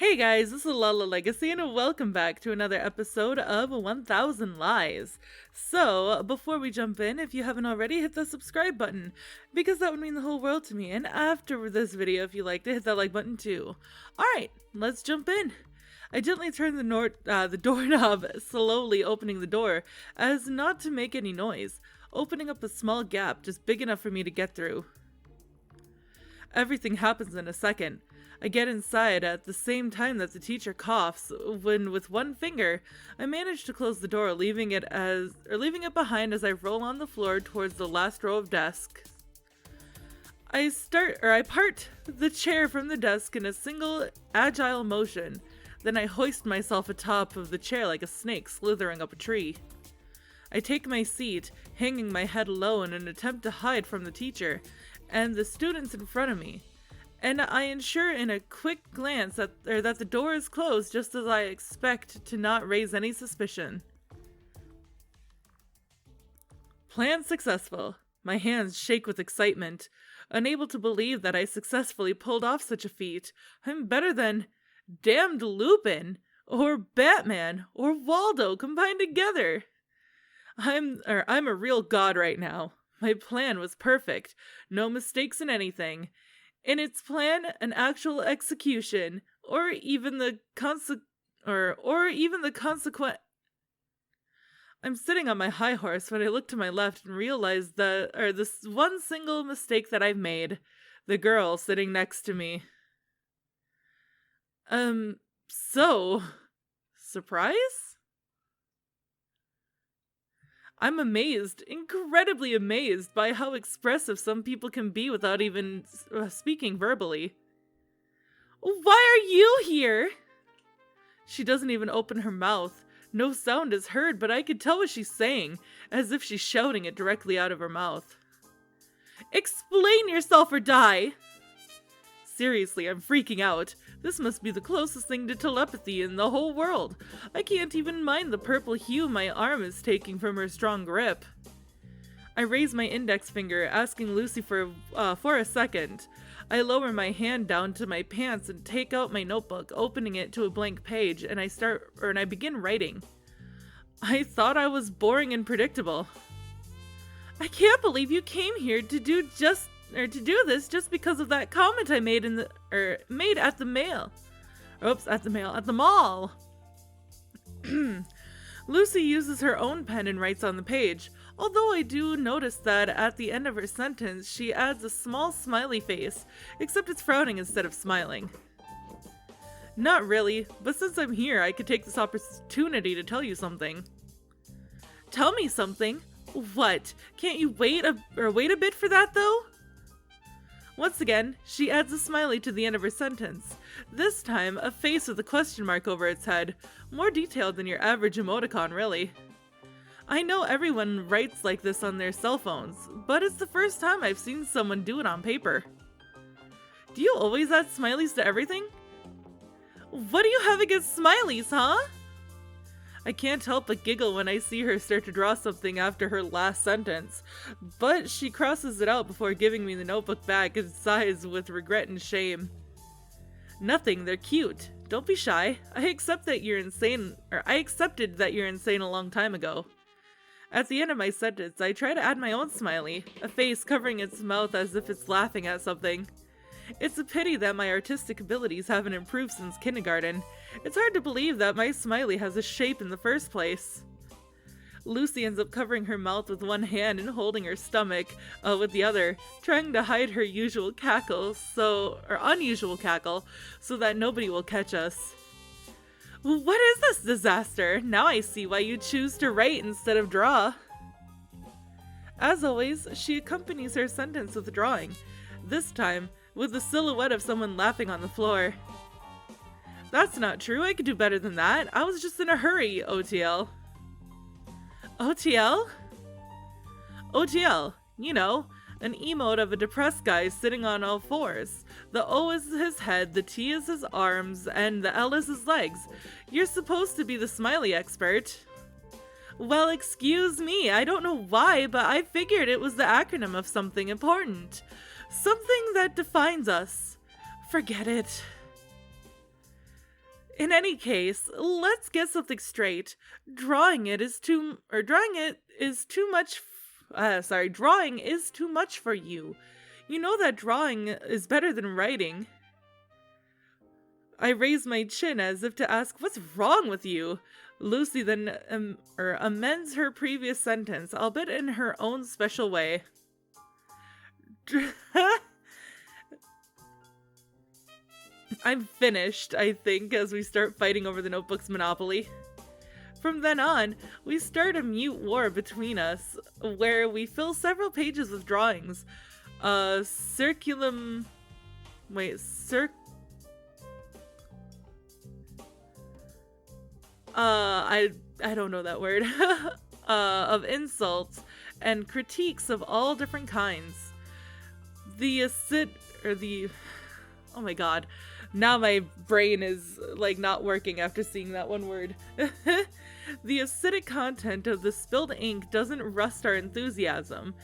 Hey guys, this is Lala Legacy and welcome back to another episode of 1000 Lies. So, before we jump in, if you haven't already, hit the subscribe button, because that would mean the whole world to me, and after this video, if you liked it, hit that like button too. Alright, let's jump in. I gently turned the doorknob, slowly opening the door, as not to make any noise, opening up a small gap just big enough for me to get through. Everything happens in a second. I get inside at the same time that the teacher coughs, when with one finger, I manage to close the door, leaving it behind as I roll on the floor towards the last row of desks. I part the chair from the desk in a single, agile motion. Then I hoist myself atop of the chair like a snake slithering up a tree. I take my seat, hanging my head low in an attempt to hide from the teacher and the students in front of me. And I ensure in a quick glance that the door is closed, just as I expect to not raise any suspicion. Plan successful. My hands shake with excitement, unable to believe that I successfully pulled off such a feat. I'm better than damned Lupin, or Batman, or Waldo combined together. I'm a real god right now. My plan was perfect. No mistakes in anything. In its plan, an actual execution, or even the consequent. I'm sitting on my high horse when I look to my left and realize this one single mistake that I've made. The girl sitting next to me. Surprise? I'm amazed, incredibly amazed by how expressive some people can be without even speaking verbally. Why are you here? She doesn't even open her mouth. No sound is heard, but I can tell what she's saying, as if she's shouting it directly out of her mouth. Explain yourself or die! Seriously, I'm freaking out. This must be the closest thing to telepathy in the whole world. I can't even mind the purple hue my arm is taking from her strong grip. I raise my index finger, asking Lucy for a second. I lower my hand down to my pants and take out my notebook, opening it to a blank page, and I begin writing. I thought I was boring and predictable. I can't believe you came here to do this just because of that comment I made at the mall. Lucy uses her own pen and writes on the page, although I do notice that at the end of her sentence she adds a small smiley face, except it's frowning instead of smiling. Not really, but since I'm here I could take this opportunity to tell you something. Tell me something? What? Can't you wait a bit for that though? Once again, she adds a smiley to the end of her sentence. This time, a face with a question mark over its head. More detailed than your average emoticon, really. I know everyone writes like this on their cell phones, but it's the first time I've seen someone do it on paper. Do you always add smileys to everything? What do you have against smileys, huh? I can't help but giggle when I see her start to draw something after her last sentence, but she crosses it out before giving me the notebook back and sighs with regret and shame. Nothing, they're cute. Don't be shy. I accepted that you're insane a long time ago. At the end of my sentence, I try to add my own smiley, a face covering its mouth as if it's laughing at something. It's a pity that my artistic abilities haven't improved since kindergarten. It's hard to believe that my smiley has a shape in the first place. Lucy ends up covering her mouth with one hand and holding her stomach with the other, trying to hide her unusual cackle so that nobody will catch us. What is this disaster? Now I see why you choose to write instead of draw. As always, she accompanies her sentence with a drawing, this time with the silhouette of someone laughing on the floor. That's not true, I could do better than that. I was just in a hurry, OTL. OTL? OTL, you know, an emote of a depressed guy sitting on all fours. The O is his head, the T is his arms, and the L is his legs. You're supposed to be the smiley expert. Well, excuse me, I don't know why, but I figured it was the acronym of something important. Something that defines us. Forget it. In any case, let's get something straight. Drawing is too much. Drawing is too much for you. You know that drawing is better than writing. I raise my chin as if to ask, what's wrong with you? Lucy then amends her previous sentence, albeit in her own special way. I'm finished, I think, as we start fighting over the notebook's monopoly. From then on, we start a mute war between us, where we fill several pages with drawings. Circulum... Wait, I don't know that word. Of insults and critiques of all different kinds. Oh my god. Now my brain is, like, not working after seeing that one word. The acidic content of the spilled ink doesn't rust our enthusiasm,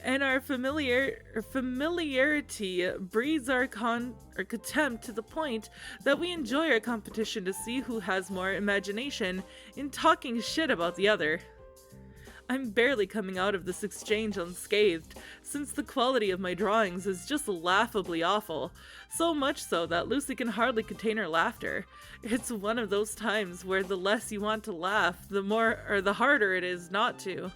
and our familiarity breeds our contempt to the point that we enjoy our competition to see who has more imagination in talking shit about the other. I'm barely coming out of this exchange unscathed, since the quality of my drawings is just laughably awful, so much so that Lucy can hardly contain her laughter. It's one of those times where the less you want to laugh, the harder it is not to.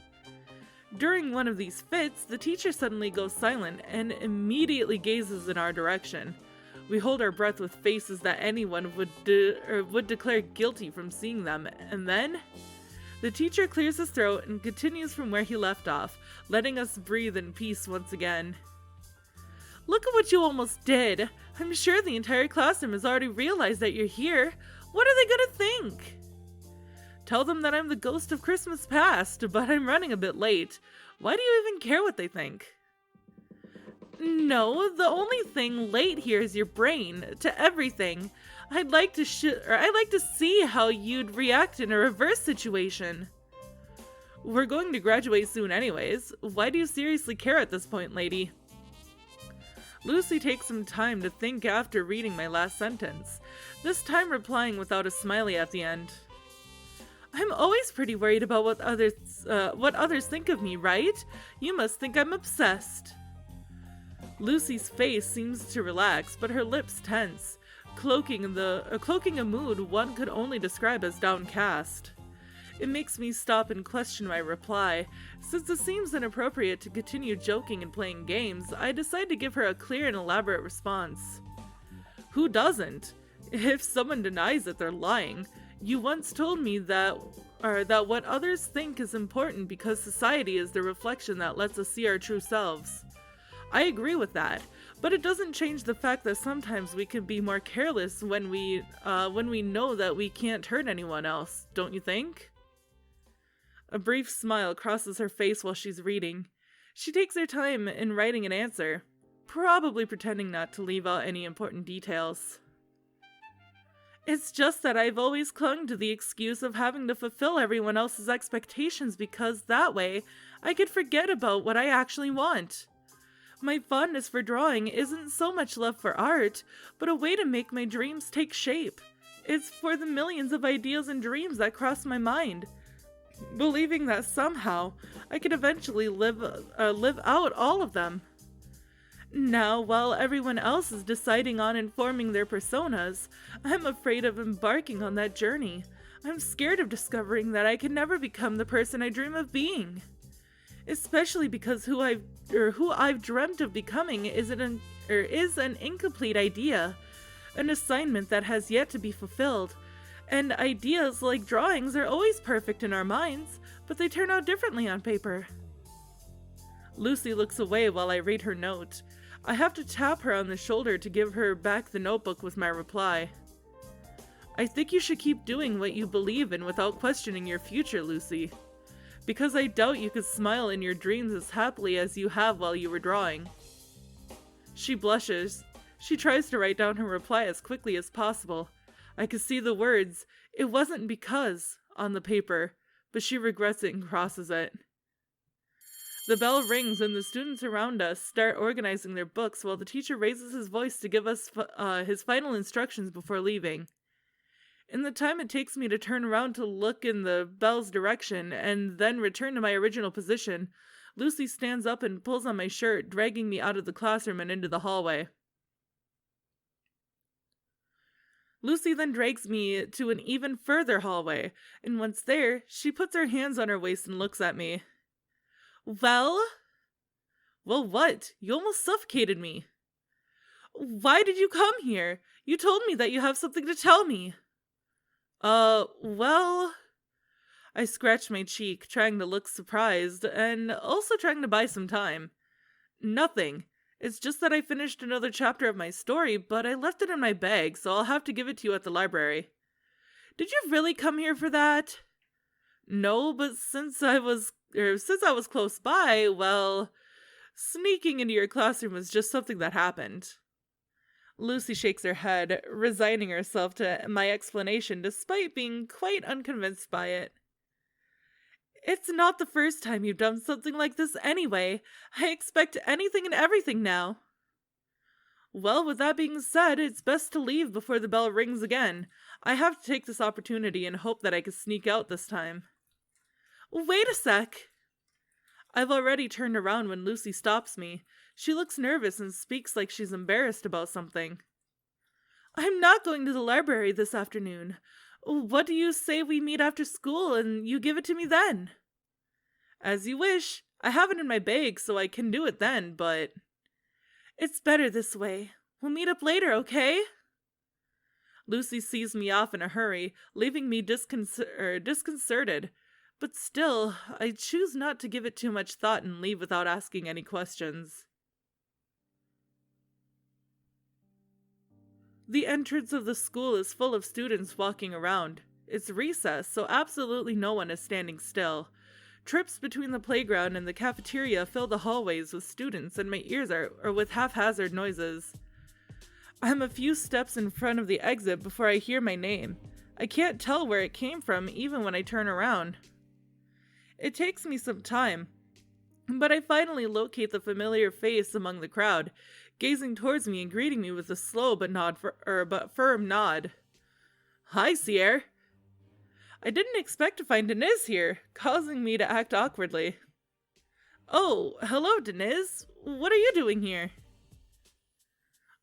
During one of these fits, the teacher suddenly goes silent and immediately gazes in our direction. We hold our breath with faces that anyone would declare guilty from seeing them, and then... The teacher clears his throat and continues from where he left off, letting us breathe in peace once again. Look at what you almost did! I'm sure the entire classroom has already realized that you're here. What are they gonna think? Tell them that I'm the ghost of Christmas past, but I'm running a bit late. Why do you even care what they think? No, the only thing late here is your brain, to everything. I'd like to see how you'd react in a reverse situation. We're going to graduate soon anyways. Why do you seriously care at this point, lady? Lucy takes some time to think after reading my last sentence, this time replying without a smiley at the end. I'm always pretty worried about what others think of me, right? You must think I'm obsessed. Lucy's face seems to relax, but her lips tense, cloaking a mood one could only describe as downcast. It makes me stop and question my reply. Since it seems inappropriate to continue joking and playing games, I decide to give her a clear and elaborate response. Who doesn't? If someone denies it, they're lying. You once told me that what others think is important because society is the reflection that lets us see our true selves. I agree with that, but it doesn't change the fact that sometimes we can be more careless when we know that we can't hurt anyone else, don't you think? A brief smile crosses her face while she's reading. She takes her time in writing an answer, probably pretending not to leave out any important details. It's just that I've always clung to the excuse of having to fulfill everyone else's expectations because that way I could forget about what I actually want. My fondness for drawing isn't so much love for art, but a way to make my dreams take shape. It's for the millions of ideas and dreams that cross my mind, believing that somehow I could eventually live out all of them. Now, while everyone else is deciding on and forming their personas, I'm afraid of embarking on that journey. I'm scared of discovering that I can never become the person I dream of being. Especially because who I've dreamt of becoming is an incomplete idea, an assignment that has yet to be fulfilled. And ideas like drawings are always perfect in our minds, but they turn out differently on paper. Lucy looks away while I read her note. I have to tap her on the shoulder to give her back the notebook with my reply. I think you should keep doing what you believe in without questioning your future, Lucy. Because I doubt you could smile in your dreams as happily as you have while you were drawing. She blushes. She tries to write down her reply as quickly as possible. I could see the words, "It wasn't because," on the paper, but she regrets it and crosses it. The bell rings and the students around us start organizing their books while the teacher raises his voice to give us his final instructions before leaving. In the time it takes me to turn around to look in the bell's direction and then return to my original position, Lucy stands up and pulls on my shirt, dragging me out of the classroom and into the hallway. Lucy then drags me to an even further hallway, and once there, she puts her hands on her waist and looks at me. Well? Well, what? You almost suffocated me. Why did you come here? You told me that you have something to tell me. Well... I scratched my cheek, trying to look surprised, and also trying to buy some time. Nothing. It's just that I finished another chapter of my story, but I left it in my bag, so I'll have to give it to you at the library. Did you really come here for that? No, but since I was close by, well, sneaking into your classroom was just something that happened. Lucy shakes her head, resigning herself to my explanation despite being quite unconvinced by it. It's not the first time you've done something like this anyway. I expect anything and everything now. Well, with that being said, it's best to leave before the bell rings again. I have to take this opportunity and hope that I can sneak out this time. Wait a sec. I've already turned around when Lucy stops me. She looks nervous and speaks like she's embarrassed about something. I'm not going to the library this afternoon. What do you say we meet after school and you give it to me then? As you wish. I have it in my bag so I can do it then, but... It's better this way. We'll meet up later, okay? Lucy sees me off in a hurry, leaving me disconcerted. But still, I choose not to give it too much thought and leave without asking any questions. The entrance of the school is full of students walking around. It's recess, so absolutely no one is standing still. Trips between the playground and the cafeteria fill the hallways with students, and my ears are with haphazard noises. I'm a few steps in front of the exit before I hear my name. I can't tell where it came from even when I turn around. It takes me some time, but I finally locate the familiar face among the crowd, gazing towards me and greeting me with a slow but firm nod. Hi, Ciar. I didn't expect to find Denise here, causing me to act awkwardly. Oh, hello, Denise. What are you doing here?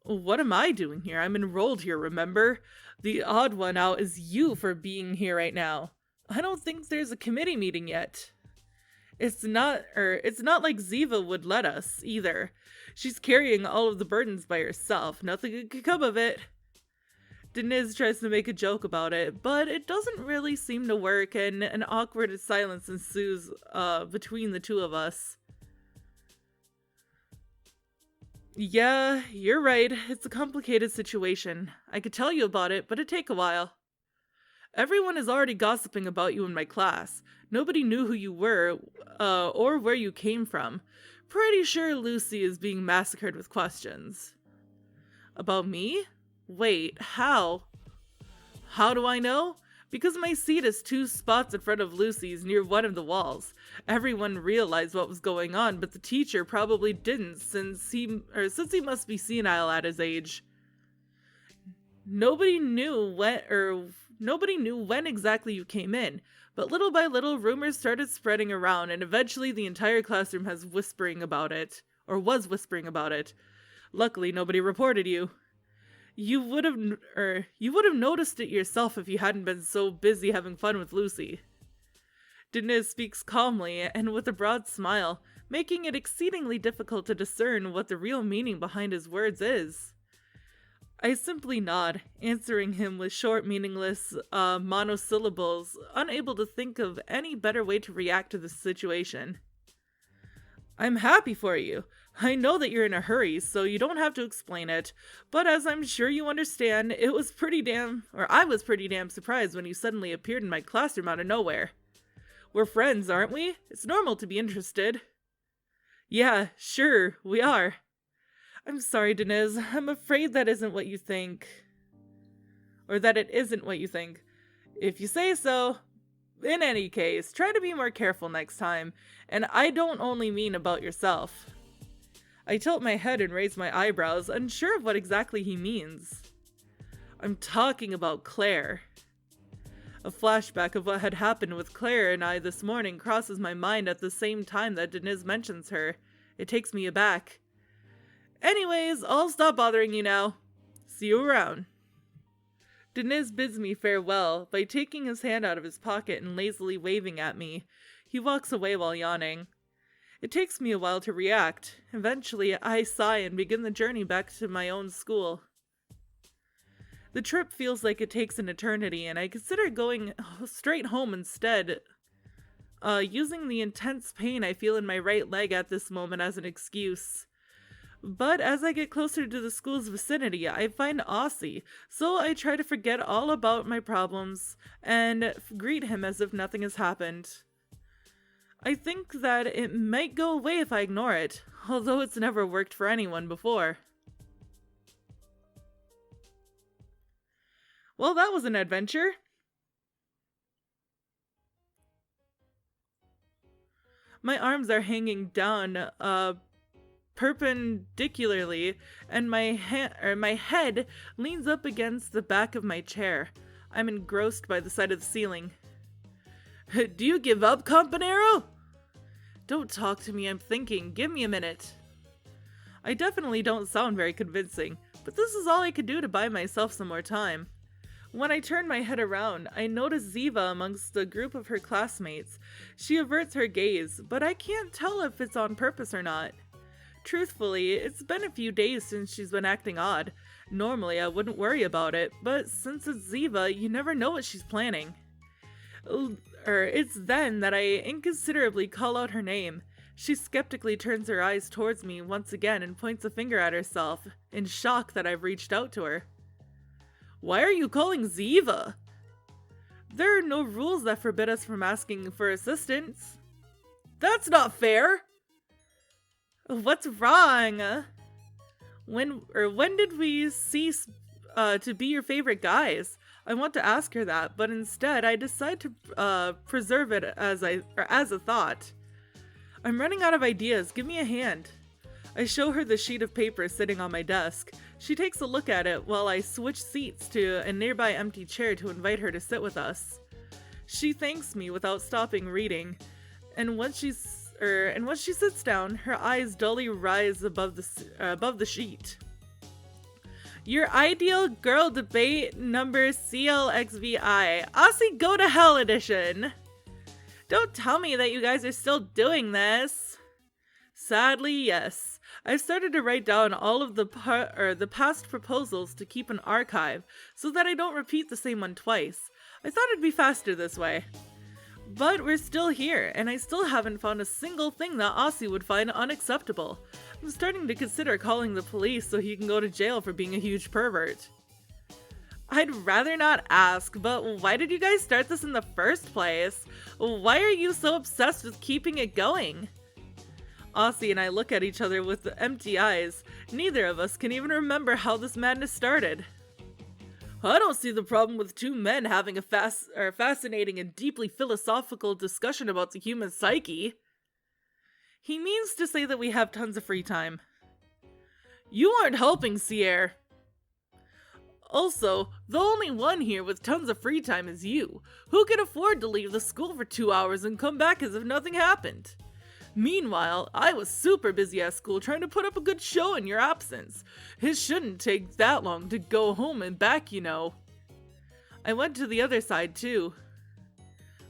What am I doing here? I'm enrolled here, remember? The odd one out is you for being here right now. I don't think there's a committee meeting yet. It's not like Ziva would let us, either. She's carrying all of the burdens by herself. Nothing could come of it. Denise tries to make a joke about it, but it doesn't really seem to work, and an awkward silence ensues between the two of us. Yeah, you're right. It's a complicated situation. I could tell you about it, but it'd take a while. Everyone is already gossiping about you in my class. Nobody knew who you were, or where you came from. Pretty sure Lucy is being massacred with questions. About me? Wait, how? How do I know? Because my seat is 2 spots in front of Lucy's near one of the walls. Everyone realized what was going on, but the teacher probably didn't since he must be senile at his age. Nobody knew when exactly you came in, but little by little rumors started spreading around, and eventually the entire classroom was whispering about it. Luckily, nobody reported you. You would have noticed it yourself if you hadn't been so busy having fun with Lucy. Denise speaks calmly and with a broad smile, making it exceedingly difficult to discern what the real meaning behind his words is. I simply nod, answering him with short, meaningless monosyllables, unable to think of any better way to react to the situation. I'm happy for you. I know that you're in a hurry, so you don't have to explain it, but as I'm sure you understand, I was pretty damn surprised when you suddenly appeared in my classroom out of nowhere. We're friends, aren't we? It's normal to be interested. Yeah, sure, we are. I'm sorry, Denise. I'm afraid that isn't what you think. Or that it isn't what you think. If you say so. In any case, try to be more careful next time, and I don't only mean about yourself. I tilt my head and raise my eyebrows, unsure of what exactly he means. I'm talking about Claire. A flashback of what had happened with Claire and I this morning crosses my mind at the same time that Denise mentions her. It takes me aback. Anyways, I'll stop bothering you now. See you around. Denise bids me farewell by taking his hand out of his pocket and lazily waving at me. He walks away while yawning. It takes me a while to react. Eventually, I sigh and begin the journey back to my own school. The trip feels like it takes an eternity, and I consider going straight home instead, using the intense pain I feel in my right leg at this moment as an excuse. But as I get closer to the school's vicinity, I find Aussie, so I try to forget all about my problems and greet him as if nothing has happened. I think that it might go away if I ignore it, although it's never worked for anyone before. Well, that was an adventure. My arms are hanging down perpendicularly, and my head leans up against the back of my chair. I'm engrossed by the sight of the ceiling. Do you give up, Campanero? Don't talk to me, I'm thinking. Give me a minute. I definitely don't sound very convincing, but this is all I could do to buy myself some more time. When I turn my head around, I notice Ziva amongst a group of her classmates. She averts her gaze, but I can't tell if it's on purpose or not. Truthfully, it's been a few days since she's been acting odd. Normally, I wouldn't worry about it, but since it's Ziva, you never know what she's planning. It's then that I inconsiderately call out her name. She skeptically turns her eyes towards me once again and points a finger at herself, in shock that I've reached out to her. Why are you calling Ziva? There are no rules that forbid us from asking for assistance. That's not fair! What's wrong? When did we cease to be your favorite guys? I want to ask her that, but instead I decide to preserve it as a thought. I'm running out of ideas. Give me a hand. I show her the sheet of paper sitting on my desk. She takes a look at it while I switch seats to a nearby empty chair to invite her to sit with us. She thanks me without stopping reading, and once she sits down, her eyes dully rise above the sheet. Your ideal girl debate number CLXVI, Aussie Go to Hell edition. Don't tell me that you guys are still doing this. Sadly, yes. I've started to write down all of the past proposals to keep an archive so that I don't repeat the same one twice. I thought it'd be faster this way. But we're still here, and I still haven't found a single thing that Aussie would find unacceptable. I'm starting to consider calling the police so he can go to jail for being a huge pervert. I'd rather not ask, but why did you guys start this in the first place? Why are you so obsessed with keeping it going? Aussie and I look at each other with empty eyes. Neither of us can even remember how this madness started. I don't see the problem with two men having a fascinating and deeply philosophical discussion about the human psyche. He means to say that we have tons of free time. You aren't helping, Ciar. Also, the only one here with tons of free time is you, who can afford to leave the school for 2 hours and come back as if nothing happened. Meanwhile, I was super busy at school trying to put up a good show in your absence. It shouldn't take that long to go home and back, you know. I went to the other side, too.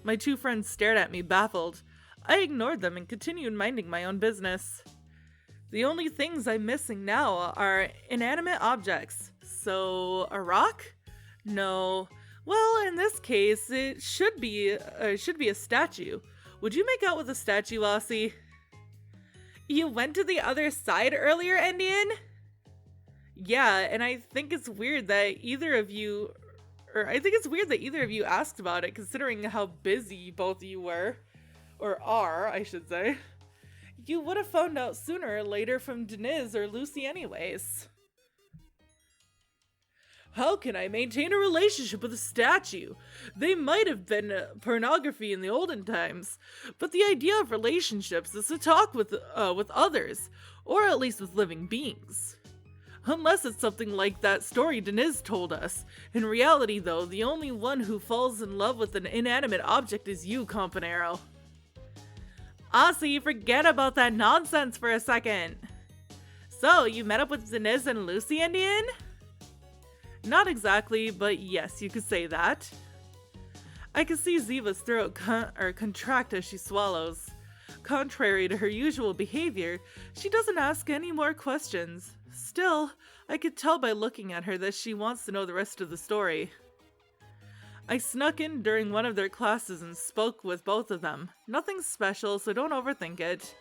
My two friends stared at me, baffled. I ignored them and continued minding my own business. The only things I'm missing now are inanimate objects. So, a rock? No. Well, in this case, it should be a statue. Would you make out with a statue, Aussie? You went to the other side earlier, Indian? Yeah, and I think it's weird that either of you asked about it, considering how busy both of you were. Or are, I should say. You would have found out sooner or later from Denise or Lucy anyways. How can I maintain a relationship with a statue? They might have been pornography in the olden times, but the idea of relationships is to talk with others, or at least with living beings. Unless it's something like that story Denise told us. In reality, though, the only one who falls in love with an inanimate object is you, Campanero. Aussie, forget about that nonsense for a second. So, you met up with Denise and Lucy, Indian? Not exactly, but yes, you could say that. I can see Ziva's throat contract as she swallows. Contrary to her usual behavior, she doesn't ask any more questions. Still, I could tell by looking at her that she wants to know the rest of the story. I snuck in during one of their classes and spoke with both of them. Nothing special, so don't overthink it.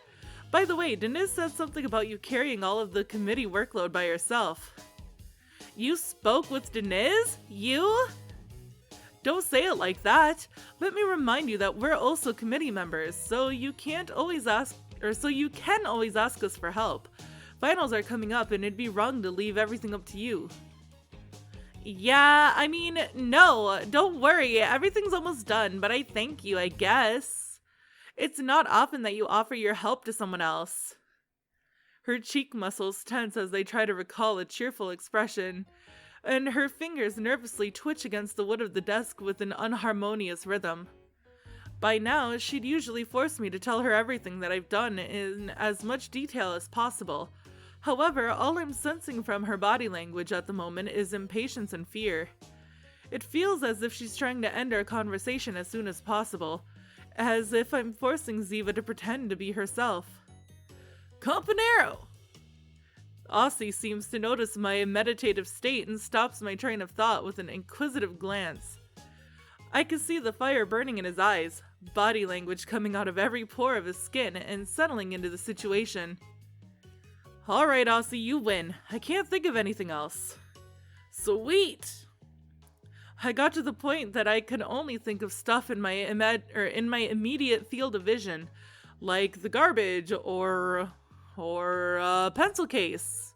By the way, Denise said something about you carrying all of the committee workload by yourself. You spoke with Denise? You? Don't say it like that. Let me remind you that we're also committee members, so you can always ask us for help. Finals are coming up and it'd be wrong to leave everything up to you. Yeah, I mean, no, don't worry. Everything's almost done, but I thank you, I guess. It's not often that you offer your help to someone else. Her cheek muscles tense as they try to recall a cheerful expression, and her fingers nervously twitch against the wood of the desk with an unharmonious rhythm. By now, she'd usually force me to tell her everything that I've done in as much detail as possible. However, all I'm sensing from her body language at the moment is impatience and fear. It feels as if she's trying to end our conversation as soon as possible, as if I'm forcing Ziva to pretend to be herself. Campanero! Aussie seems to notice my meditative state and stops my train of thought with an inquisitive glance. I can see the fire burning in his eyes, body language coming out of every pore of his skin and settling into the situation. Alright, Aussie, you win. I can't think of anything else. Sweet! I got to the point that I could only think of stuff in my immediate field of vision, like the garbage or a pencil case.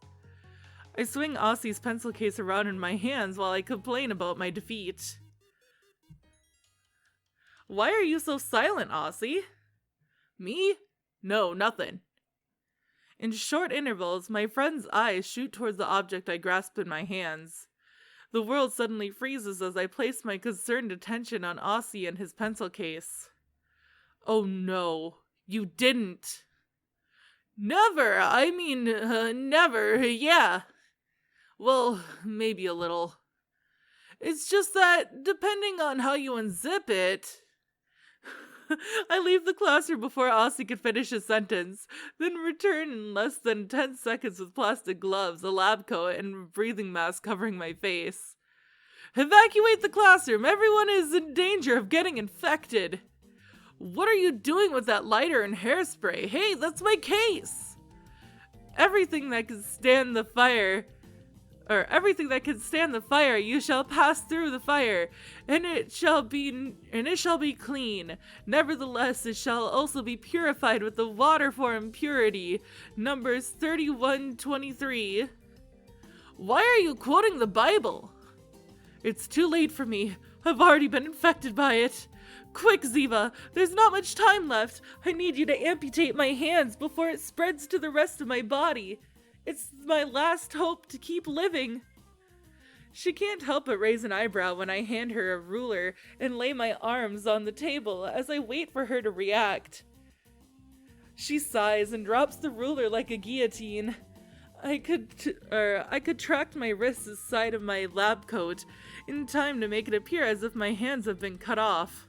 I swing Aussie's pencil case around in my hands while I complain about my defeat. Why are you so silent, Aussie? Me? No, nothing. In short intervals, my friend's eyes shoot towards the object I grasp in my hands. The world suddenly freezes as I place my concerned attention on Aussie and his pencil case. Oh no, you didn't. Never, never, yeah. Well, maybe a little. It's just that, depending on how you unzip it... I leave the classroom before Aussie could finish his sentence, then return in less than 10 seconds with plastic gloves, a lab coat, and a breathing mask covering my face. Evacuate the classroom! Everyone is in danger of getting infected! What are you doing with that lighter and hairspray? Hey, that's my case! Everything that can stand the fire, you shall pass through the fire, and it shall be clean. Nevertheless, it shall also be purified with the water for impurity. Numbers 31:23. Why are you quoting the Bible? It's too late for me. I've already been infected by it. Quick, Ziva, there's not much time left. I need you to amputate my hands before it spreads to the rest of my body. It's my last hope to keep living. She can't help but raise an eyebrow when I hand her a ruler and lay my arms on the table as I wait for her to react. She sighs and drops the ruler like a guillotine. I contract my wrists the side of my lab coat in time to make it appear as if my hands have been cut off.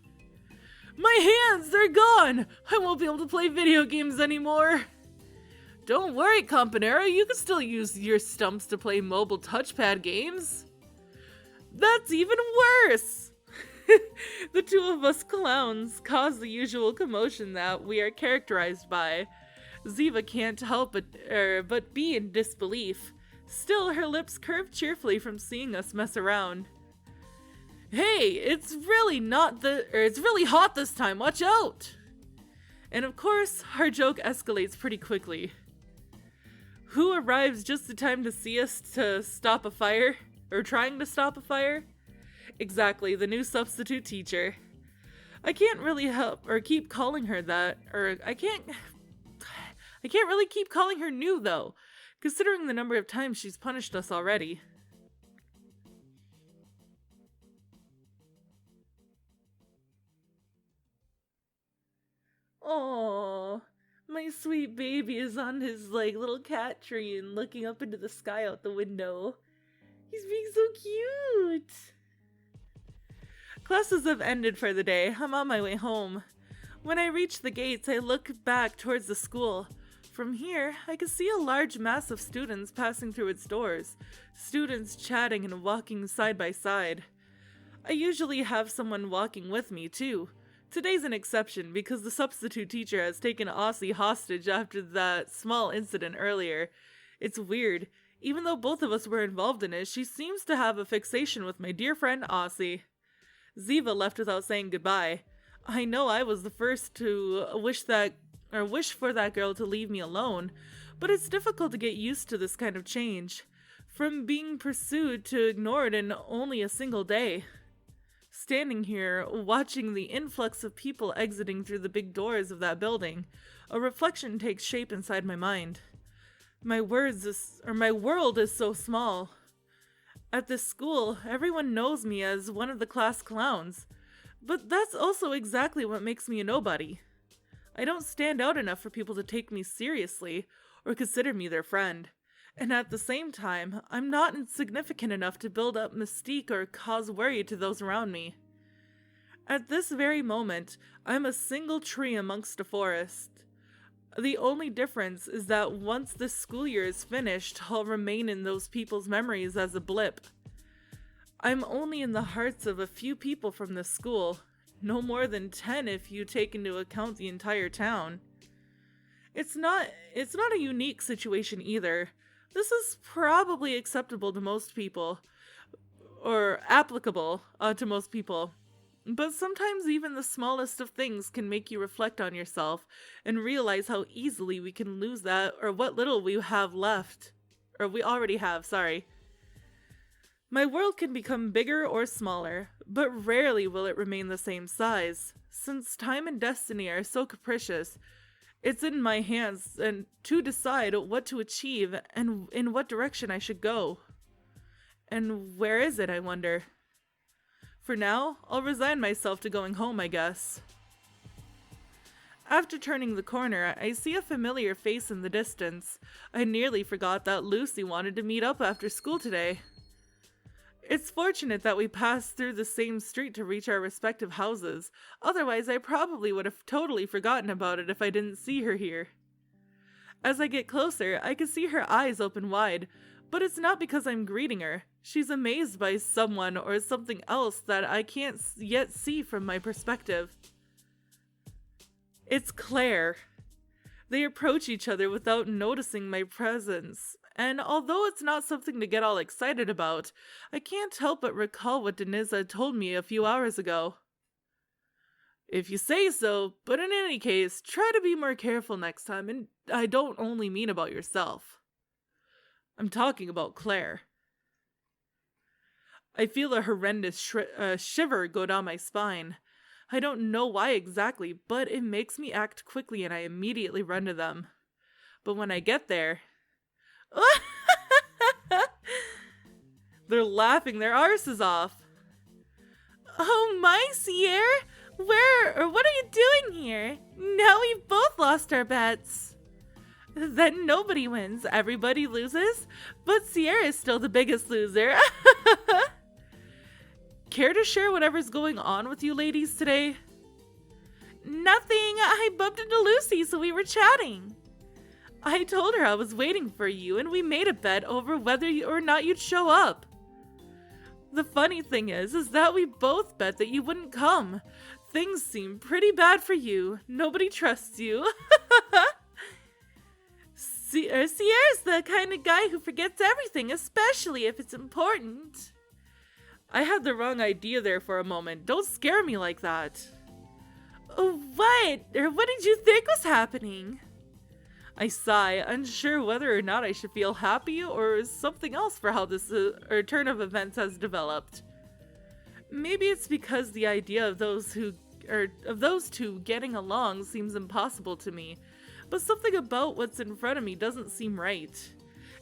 My hands, they're gone! I won't be able to play video games anymore. Don't worry, Campanero, you can still use your stumps to play mobile touchpad games. That's even worse! The two of us clowns cause the usual commotion that we are characterized by. Ziva can't help but be in disbelief. Still, her lips curve cheerfully from seeing us mess around. Hey, it's really hot this time, watch out! And of course, our joke escalates pretty quickly. Who arrives just in time to see us to stop a fire? Or trying to stop a fire? Exactly, the new substitute teacher. I can't really help or keep calling her that, or I can't really keep calling her new though. considering the number of times she's punished us already. Oh, my sweet baby is on his little cat tree and looking up into the sky out the window. He's being so cute. Classes have ended for the day. I'm on my way home. When I reach the gates, I look back towards the school. From here, I can see a large mass of students passing through its doors. Students chatting and walking side by side. I usually have someone walking with me, too. Today's an exception because the substitute teacher has taken Aussie hostage after that small incident earlier. It's weird. Even though both of us were involved in it, she seems to have a fixation with my dear friend Aussie. Ziva left without saying goodbye. I know I was the first to wish for that girl to leave me alone, but it's difficult to get used to this kind of change. From being pursued to ignored in only a single day. Standing here, watching the influx of people exiting through the big doors of that building, a reflection takes shape inside my mind. My world is so small. At this school, everyone knows me as one of the class clowns, but that's also exactly what makes me a nobody. I don't stand out enough for people to take me seriously or consider me their friend. And at the same time, I'm not insignificant enough to build up mystique or cause worry to those around me. At this very moment, I'm a single tree amongst a forest. The only difference is that once this school year is finished, I'll remain in those people's memories as a blip. I'm only in the hearts of a few people from this school, no more than 10 if you take into account the entire town. It's not a unique situation either. This is probably acceptable to most people, or applicable to most people. But sometimes even the smallest of things can make you reflect on yourself and realize how easily we can lose that or what little we have left. Or we already have, sorry. My world can become bigger or smaller, but rarely will it remain the same size. Since time and destiny are so capricious, it's in my hands and to decide what to achieve and in what direction I should go. And where is it, I wonder? For now, I'll resign myself to going home, I guess. After turning the corner, I see a familiar face in the distance. I nearly forgot that Lucy wanted to meet up after school today. It's fortunate that we passed through the same street to reach our respective houses. Otherwise, I probably would have totally forgotten about it if I didn't see her here. As I get closer, I can see her eyes open wide, but it's not because I'm greeting her. She's amazed by someone or something else that I can't yet see from my perspective. It's Claire. They approach each other without noticing my presence. And although it's not something to get all excited about, I can't help but recall what Denise had told me a few hours ago. If you say so, but in any case, try to be more careful next time, and I don't only mean about yourself. I'm talking about Claire. I feel a horrendous shiver go down my spine. I don't know why exactly, but it makes me act quickly and I immediately run to them. But when I get there... They're laughing their arses off. Oh my, Ciar! What are you doing here? Now we've both lost our bets. Then nobody wins, everybody loses, but Ciar is still the biggest loser. Care to share whatever's going on with you ladies today? Nothing, I bumped into Lucy, so we were chatting. I told her I was waiting for you, and we made a bet over whether or not you'd show up. The funny thing is that we both bet that you wouldn't come. Things seem pretty bad for you. Nobody trusts you. Ciar's the kind of guy who forgets everything, especially if it's important. I had the wrong idea there for a moment. Don't scare me like that. What? Or what did you think was happening? I sigh, unsure whether or not I should feel happy or something else for how this turn of events has developed. Maybe it's because the idea of those two getting along seems impossible to me, but something about what's in front of me doesn't seem right.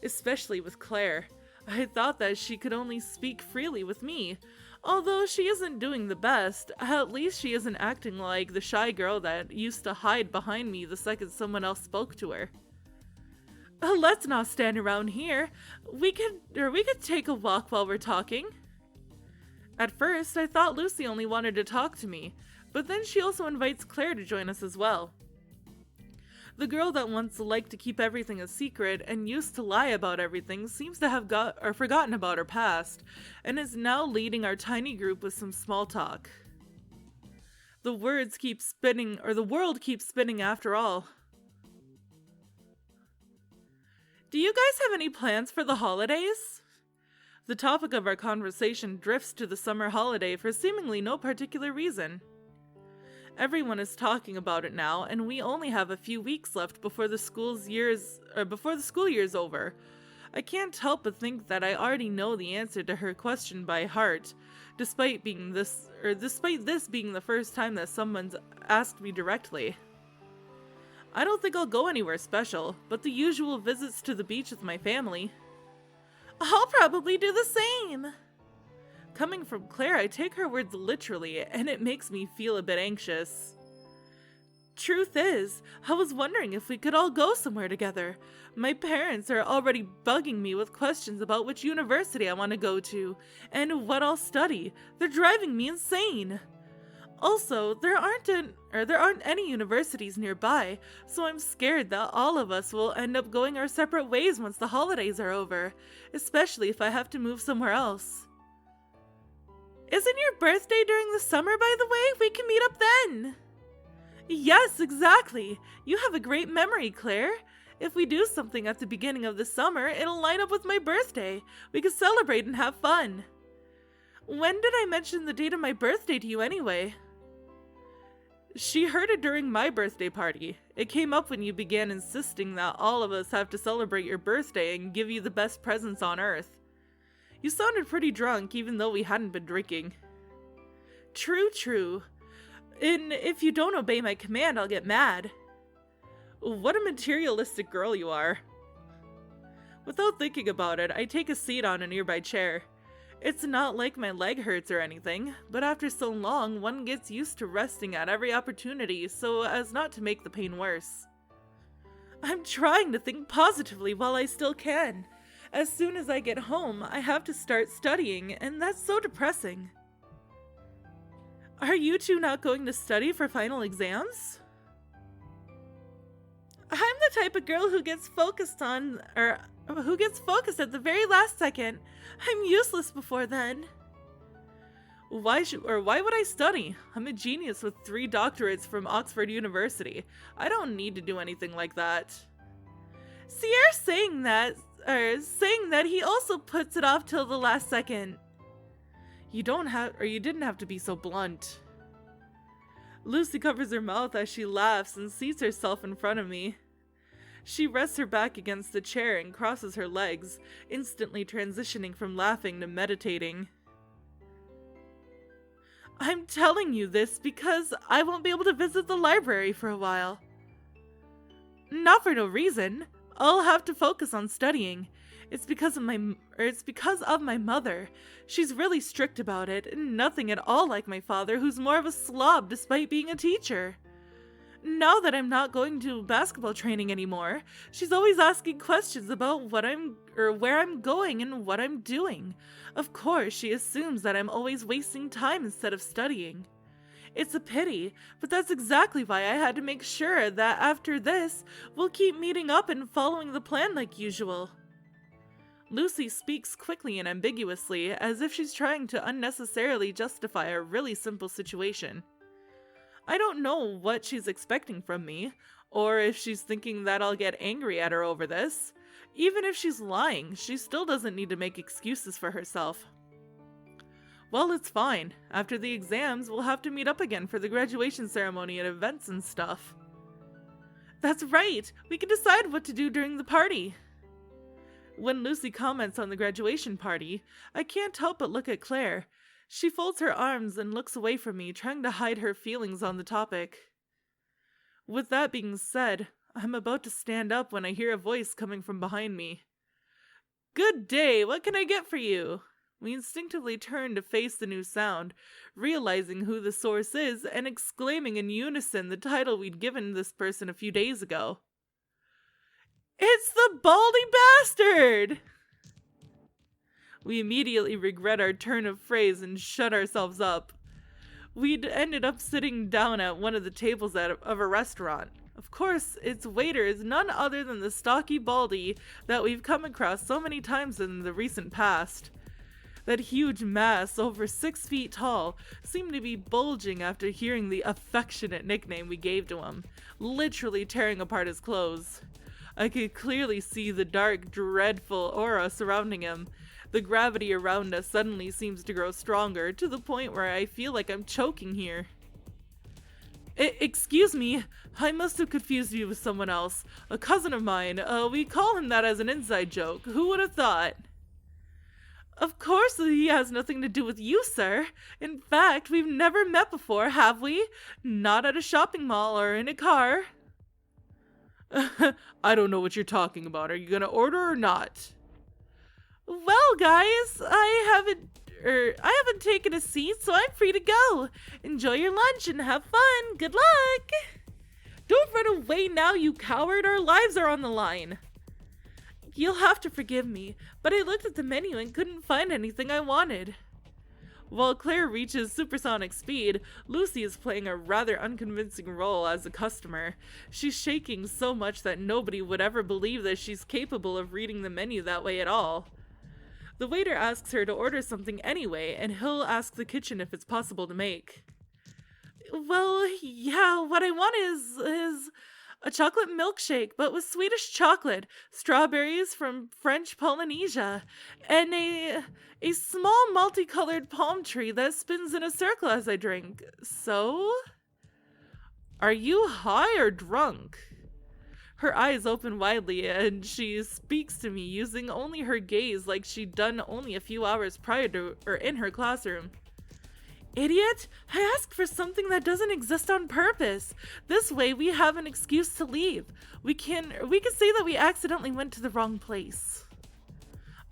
especially with Claire. I thought that she could only speak freely with me. Although she isn't doing the best, at least she isn't acting like the shy girl that used to hide behind me the second someone else spoke to her. Let's not stand around here. We could take a walk while we're talking. At first, I thought Lucy only wanted to talk to me, but then she also invites Claire to join us as well. The girl that once liked to keep everything a secret and used to lie about everything seems to have forgotten about her past, and is now leading our tiny group with some small talk. The world keeps spinning after all. Do you guys have any plans for the holidays? The topic of our conversation drifts to the summer holiday for seemingly no particular reason. Everyone is talking about it now, and we only have a few weeks left before the school year's over. I can't help but think that I already know the answer to her question by heart, despite this being the first time that someone's asked me directly. I don't think I'll go anywhere special, but the usual visits to the beach with my family. I'll probably do the same. Coming from Claire, I take her words literally, and it makes me feel a bit anxious. Truth is, I was wondering if we could all go somewhere together. My parents are already bugging me with questions about which university I want to go to, and what I'll study. They're driving me insane. Also, there aren't any universities nearby, so I'm scared that all of us will end up going our separate ways once the holidays are over, especially if I have to move somewhere else. Isn't your birthday during the summer, by the way? We can meet up then. Yes, exactly. You have a great memory, Claire. If we do something at the beginning of the summer, it'll line up with my birthday. We can celebrate and have fun. When did I mention the date of my birthday to you anyway? She heard it during my birthday party. It came up when you began insisting that all of us have to celebrate your birthday and give you the best presents on earth. You sounded pretty drunk, even though we hadn't been drinking. True. And if you don't obey my command, I'll get mad. What a materialistic girl you are. Without thinking about it, I take a seat on a nearby chair. It's not like my leg hurts or anything, but after so long, one gets used to resting at every opportunity so as not to make the pain worse. I'm trying to think positively while I still can. As soon as I get home, I have to start studying, and that's so depressing. Are you two not going to study for final exams? I'm the type of girl who gets focused at the very last second. I'm useless before then. Why would I study? I'm a genius with 3 doctorates from Oxford University. I don't need to do anything like that. Ciar saying that he also puts it off till the last second. You didn't have to be so blunt. Lucy covers her mouth as she laughs and seats herself in front of me. She rests her back against the chair and crosses her legs, instantly transitioning from laughing to meditating. I'm telling you this because I won't be able to visit the library for a while. Not for no reason. I'll have to focus on studying. It's because of my mother. She's really strict about it, and nothing at all like my father, who's more of a slob despite being a teacher. Now that I'm not going to basketball training anymore, she's always asking questions about where I'm going and what I'm doing. Of course, she assumes that I'm always wasting time instead of studying. It's a pity, but that's exactly why I had to make sure that after this, we'll keep meeting up and following the plan like usual. Lucy speaks quickly and ambiguously, as if she's trying to unnecessarily justify a really simple situation. I don't know what she's expecting from me, or if she's thinking that I'll get angry at her over this. Even if she's lying, she still doesn't need to make excuses for herself. Well, it's fine. After the exams, we'll have to meet up again for the graduation ceremony and events and stuff. That's right! We can decide what to do during the party! When Lucy comments on the graduation party, I can't help but look at Claire. She folds her arms and looks away from me, trying to hide her feelings on the topic. With that being said, I'm about to stand up when I hear a voice coming from behind me. Good day, what can I get for you? We instinctively turn to face the new sound, realizing who the source is and exclaiming in unison the title we'd given this person a few days ago. It's the Baldi Bastard! We immediately regret our turn of phrase and shut ourselves up. We'd ended up sitting down at one of the tables of a restaurant. Of course, its waiter is none other than the Stocky Baldi that we've come across so many times in the recent past. That huge mass, over 6 feet tall, seemed to be bulging after hearing the affectionate nickname we gave to him, literally tearing apart his clothes. I could clearly see the dark, dreadful aura surrounding him. The gravity around us suddenly seems to grow stronger, to the point where I feel like I'm choking here. Excuse me, I must have confused you with someone else. A cousin of mine. We call him that as an inside joke. Who would have thought? Of course he has nothing to do with you, sir. In fact, we've never met before, have we? Not at a shopping mall or in a car. I don't know what you're talking about. Are you gonna order or not? Well, guys, I haven't taken a seat, so I'm free to go. Enjoy your lunch and have fun. Good luck. Don't run away now, you coward. Our lives are on the line. You'll have to forgive me, but I looked at the menu and couldn't find anything I wanted. While Claire reaches supersonic speed, Lucy is playing a rather unconvincing role as a customer. She's shaking so much that nobody would ever believe that she's capable of reading the menu that way at all. The waiter asks her to order something anyway, and he'll ask the kitchen if it's possible to make. Well, yeah, what I want is a chocolate milkshake, but with Swedish chocolate, strawberries from French Polynesia, and a small multicolored palm tree that spins in a circle as I drink. So? Are you high or drunk? Her eyes open widely, and she speaks to me using only her gaze like she'd done only a few hours prior to or in her classroom. Idiot! I asked for something that doesn't exist on purpose. This way we have an excuse to leave. We can say that we accidentally went to the wrong place.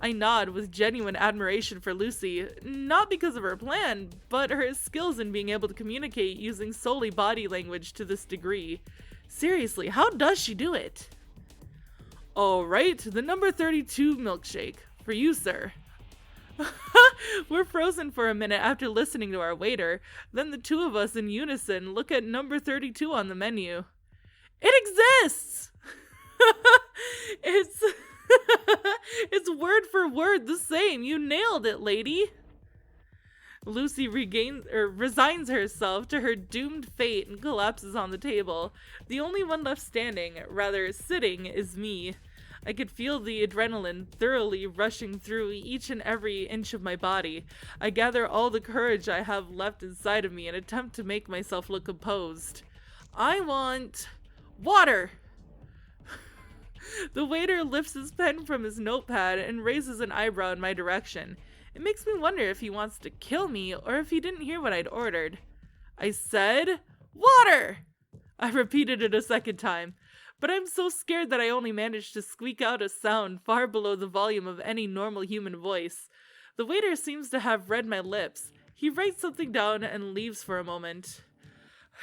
I nod with genuine admiration for Lucy, not because of her plan, but her skills in being able to communicate using solely body language to this degree. Seriously, how does she do it? Alright, the number 32 milkshake. For you, sir. We're frozen for a minute after listening to our waiter. Then the two of us in unison look at number 32 on the menu. It exists! It's word for word the same. You nailed it, lady. Lucy resigns herself to her doomed fate and collapses on the table. The only one left standing, rather sitting, is me. I could feel the adrenaline thoroughly rushing through each and every inch of my body. I gather all the courage I have left inside of me and attempt to make myself look composed. I want water! The waiter lifts his pen from his notepad and raises an eyebrow in my direction. It makes me wonder if he wants to kill me or if he didn't hear what I'd ordered. I said, water! I repeated it a second time, but I'm so scared that I only managed to squeak out a sound far below the volume of any normal human voice. The waiter seems to have read my lips. He writes something down and leaves for a moment.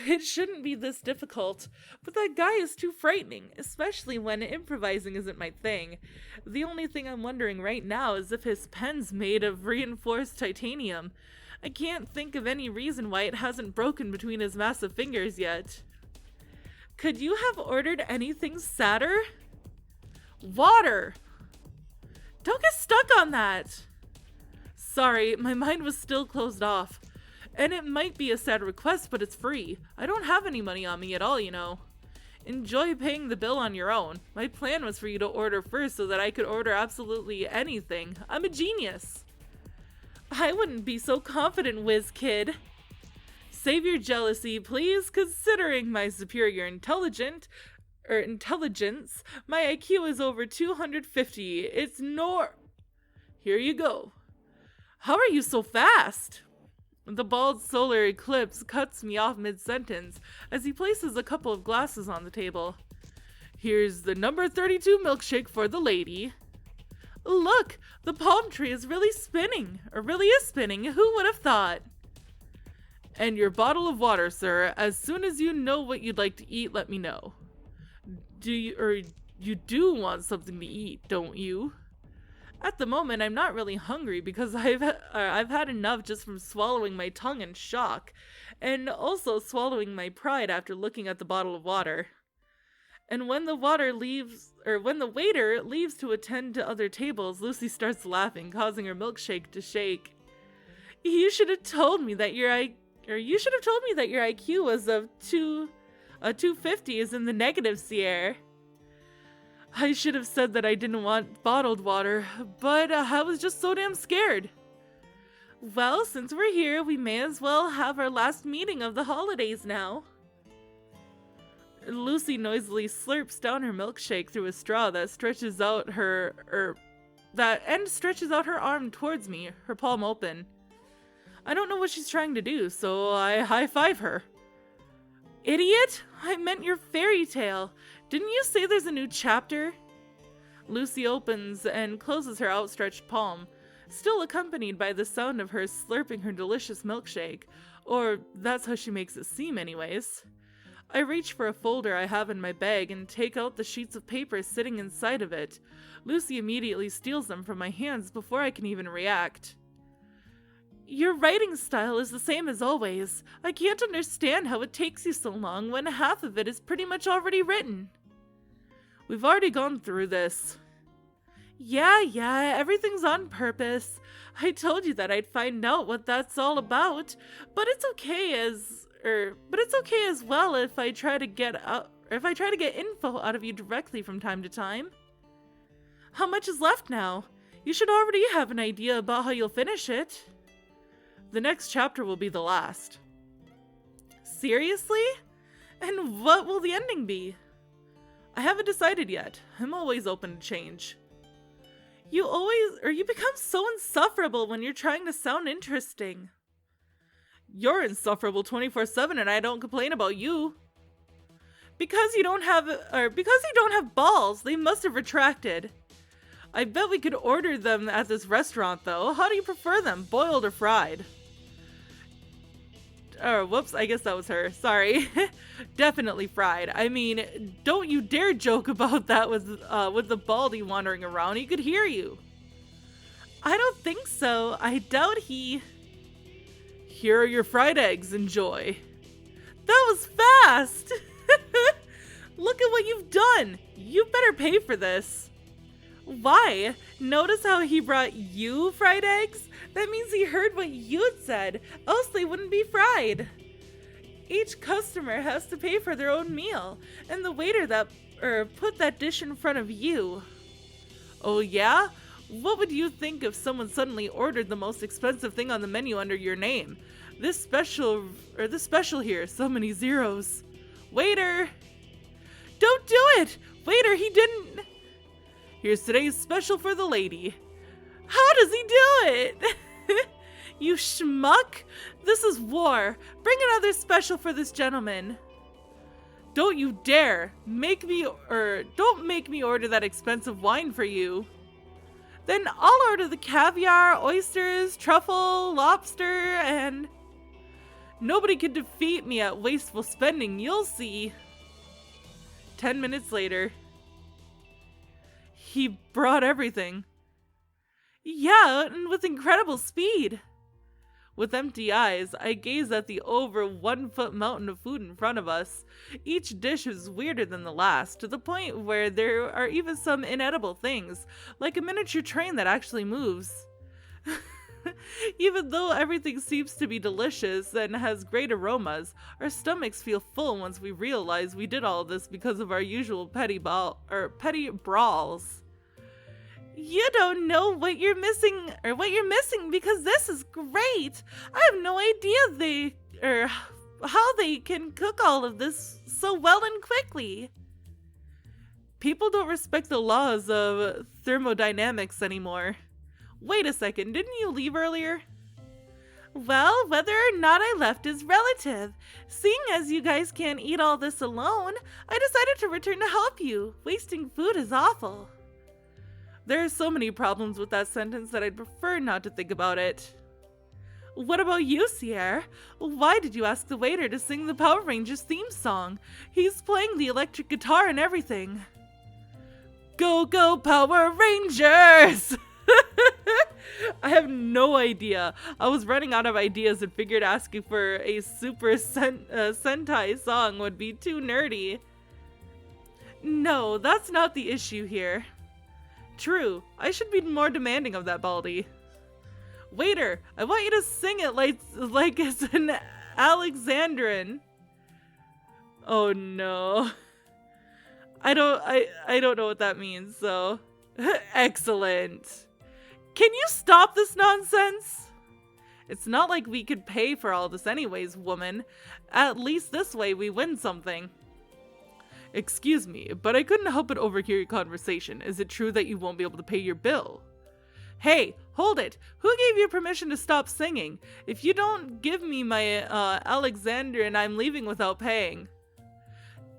It shouldn't be this difficult, but that guy is too frightening, especially when improvising isn't my thing. The only thing I'm wondering right now is if his pen's made of reinforced titanium. I can't think of any reason why it hasn't broken between his massive fingers yet. Could you have ordered anything sadder? Water! Don't get stuck on that! Sorry, my mind was still closed off. And it might be a sad request, but it's free. I don't have any money on me at all, you know. Enjoy paying the bill on your own. My plan was for you to order first so that I could order absolutely anything. I'm a genius. I wouldn't be so confident, whiz kid. Save your jealousy, please. Considering my superior intelligence, my IQ is over 250. It's Here you go. How are you so fast? The bald solar eclipse cuts me off mid-sentence as he places a couple of glasses on the table. Here's the number 32 milkshake for the lady. Look, the palm tree is really spinning. Or really is spinning. Who would have thought? And your bottle of water, sir. As soon as you know what you'd like to eat, let me know. You do want something to eat, don't you? At the moment, I'm not really hungry because I've had enough just from swallowing my tongue in shock, and also swallowing my pride after looking at the bottle of water. And when the waiter leaves to attend to other tables, Lucy starts laughing, causing her milkshake to shake. You should have told me that your IQ was of 250 is in the negative, Ciar. I should have said that I didn't want bottled water, but I was just so damn scared. Well, since we're here, we may as well have our last meeting of the holidays now. Lucy noisily slurps down her milkshake through a straw that stretches out her arm towards me, her palm open. I don't know what she's trying to do, so I high-five her. Idiot! I meant your fairy tale. Didn't you say there's a new chapter? Lucy opens and closes her outstretched palm, still accompanied by the sound of her slurping her delicious milkshake. Or that's how she makes it seem anyways. I reach for a folder I have in my bag and take out the sheets of paper sitting inside of it. Lucy immediately steals them from my hands before I can even react. Your writing style is the same as always. I can't understand how it takes you so long when half of it is pretty much already written. We've already gone through this. Yeah, everything's on purpose. I told you that I'd find out what that's all about, but it's okay as well if I try to get info out of you directly from time to time. How much is left now? You should already have an idea about how you'll finish it. The next chapter will be the last. Seriously? And what will the ending be? I haven't decided yet. I'm always open to change. You become so insufferable when you're trying to sound interesting. You're insufferable 24/7 and I don't complain about you. Because you don't have balls, they must have retracted. I bet we could order them at this restaurant though. How do you prefer them, boiled or fried? Oh, whoops, I guess that was her. Sorry. Definitely fried. I mean, don't you dare joke about that with the Baldi wandering around. He could hear you. I don't think so. I doubt he... Here are your fried eggs. Enjoy. That was fast! Look at what you've done. You better pay for this. Why? Notice how he brought you fried eggs? That means he heard what you'd said, else they wouldn't be fried. Each customer has to pay for their own meal, and the waiter put that dish in front of you. Oh yeah? What would you think if someone suddenly ordered the most expensive thing on the menu under your name? This special here, so many zeros. Waiter! Don't do it! Waiter, he didn't... Here's today's special for the lady. How does he do it? You schmuck! This is war. Bring another special for this gentleman. Don't you dare! Don't make me order that expensive wine for you. Then I'll order the caviar, oysters, truffle, lobster, and... Nobody can defeat me at wasteful spending, you'll see. 10 minutes later. He brought everything. Yeah, and with incredible speed. With empty eyes, I gaze at the over 1 foot mountain of food in front of us. Each dish is weirder than the last, to the point where there are even some inedible things, like a miniature train that actually moves. Even though everything seems to be delicious and has great aromas, our stomachs feel full once we realize we did all of this because of our usual petty brawls. You don't know what you're missing because this is great. I have no idea how they can cook all of this so well and quickly. People don't respect the laws of thermodynamics anymore. Wait a second, didn't you leave earlier? Well, whether or not I left is relative. Seeing as you guys can't eat all this alone, I decided to return to help you. Wasting food is awful. There are so many problems with that sentence that I'd prefer not to think about it. What about you, Ciar? Why did you ask the waiter to sing the Power Rangers theme song? He's playing the electric guitar and everything. Go, go, Power Rangers! I have no idea. I was running out of ideas and figured asking for a Super Sentai song would be too nerdy. No, that's not the issue here. True, I should be more demanding of that, Baldi. Waiter, I want you to sing it like it's an Alexandrin. Oh no. I don't know what that means, so excellent. Can you stop this nonsense? It's not like we could pay for all this anyways, woman. At least this way we win something. Excuse me, but I couldn't help but overhear your conversation. Is it true that you won't be able to pay your bill? Hey, hold it! Who gave you permission to stop singing? If you don't give me my Alexandrin, I'm leaving without paying.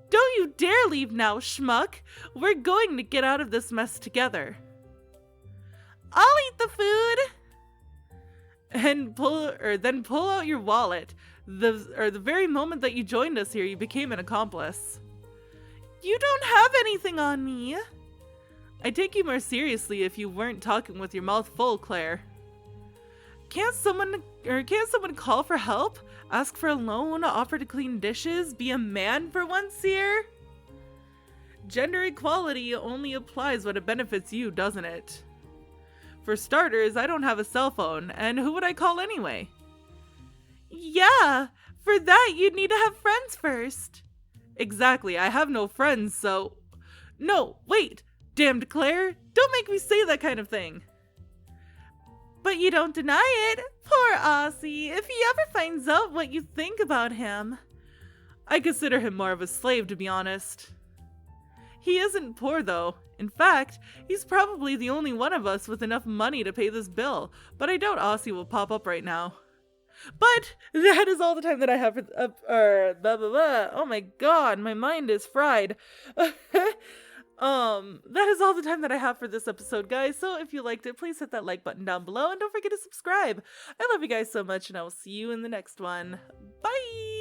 Don't you dare leave now, schmuck! We're going to get out of this mess together. I'll eat the food! And then pull out your wallet. The very moment that you joined us here, you became an accomplice. You don't have anything on me! I'd take you more seriously if you weren't talking with your mouth full, Claire. Can't someone call for help? Ask for a loan? Offer to clean dishes? Be a man for once here? Gender equality only applies when it benefits you, doesn't it? For starters, I don't have a cell phone, and who would I call anyway? Yeah, for that you'd need to have friends first. Exactly, I have no friends, so... No, wait! Damned Claire, don't make me say that kind of thing. But you don't deny it. Poor Aussie, if he ever finds out what you think about him. I consider him more of a slave, to be honest. He isn't poor, though. In fact, he's probably the only one of us with enough money to pay this bill, but I doubt Aussie will pop up right now. But that is all the time that I have for blah blah blah. Oh my god, my mind is fried. That is all the time that I have for this episode, guys. So if you liked it, please hit that like button down below and don't forget to subscribe. I love you guys so much, and I will see you in the next one. Bye!